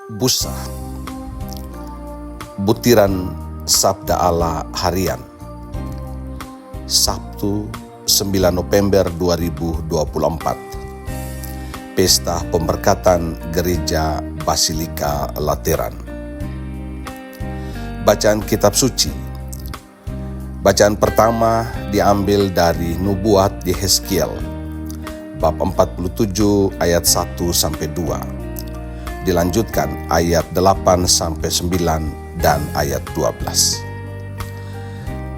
Busa, butiran Sabda Allah harian, Sabtu 9 November 2024, Pesta Pemberkatan Gereja Basilika Lateran. Bacaan Kitab Suci. Bacaan pertama diambil dari Nubuat Yehezkiel, bab 47 ayat 1-2. Dilanjutkan ayat 8-9 dan ayat 12.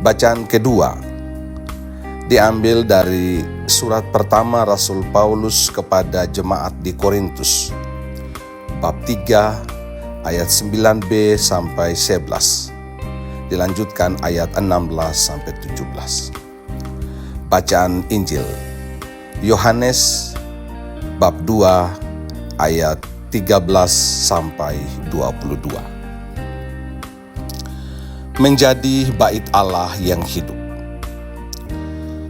Bacaan kedua diambil dari surat pertama Rasul Paulus kepada jemaat di Korintus, bab 3 ayat 9b sampai 11. Dilanjutkan ayat 16-17. Bacaan Injil Yohanes bab 2 ayat 13-22. Menjadi bait Allah yang hidup.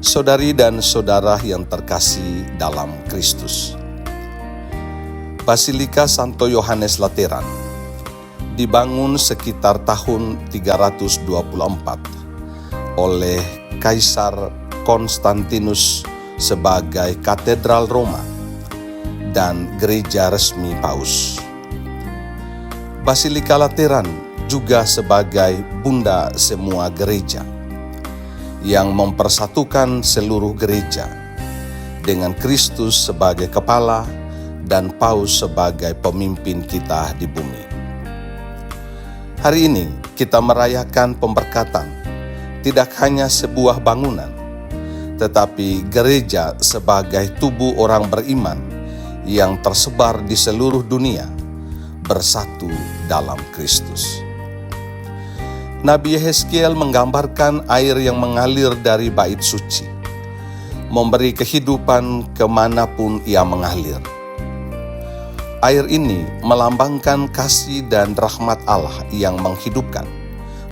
Saudari dan saudara yang terkasih dalam Kristus, Basilika Santo Yohanes Lateran dibangun sekitar tahun 324 oleh Kaisar Konstantinus sebagai katedral Roma dan gereja resmi Paus. Basilika Lateran juga sebagai bunda semua gereja yang mempersatukan seluruh gereja dengan Kristus sebagai kepala dan Paus sebagai pemimpin kita di bumi. Hari ini kita merayakan pemberkatan tidak hanya sebuah bangunan, tetapi gereja sebagai tubuh orang beriman yang tersebar di seluruh dunia, bersatu dalam Kristus. Nabi Yehezkiel menggambarkan air yang mengalir dari bait suci, memberi kehidupan kemanapun ia mengalir. Air ini melambangkan kasih dan rahmat Allah yang menghidupkan,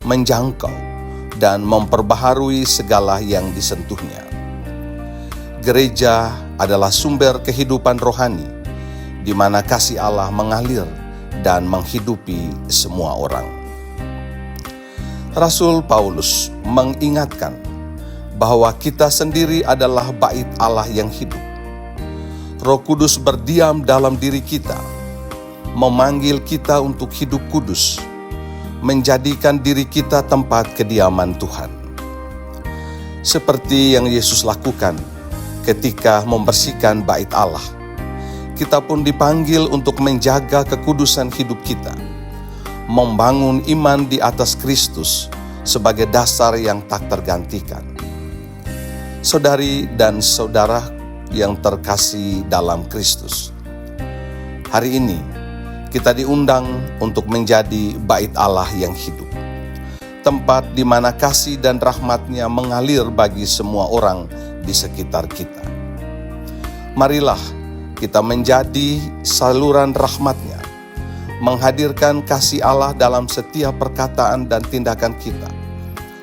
menjangkau, dan memperbaharui segala yang disentuhnya. Gereja adalah sumber kehidupan rohani, di mana kasih Allah mengalir dan menghidupi semua orang. Rasul Paulus mengingatkan bahwa kita sendiri adalah bait Allah yang hidup. Roh Kudus berdiam dalam diri kita, memanggil kita untuk hidup kudus, menjadikan diri kita tempat kediaman Tuhan. Seperti yang Yesus lakukan ketika membersihkan bait Allah, kita pun dipanggil untuk menjaga kekudusan hidup kita, membangun iman di atas Kristus sebagai dasar yang tak tergantikan. Saudari dan saudara yang terkasih dalam Kristus, hari ini kita diundang untuk menjadi bait Allah yang hidup, tempat di mana kasih dan rahmat-Nya mengalir bagi semua orang di sekitar kita. Marilah kita menjadi saluran rahmat-Nya, menghadirkan kasih Allah dalam setiap perkataan dan tindakan kita,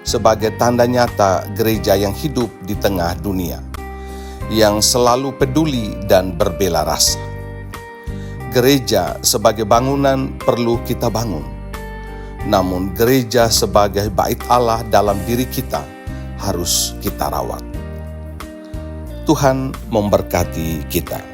sebagai tanda nyata gereja yang hidup di tengah dunia, yang selalu peduli dan berbela rasa. Gereja sebagai bangunan perlu kita bangun, namun gereja sebagai bait Allah dalam diri kita harus kita rawat. Tuhan memberkati kita.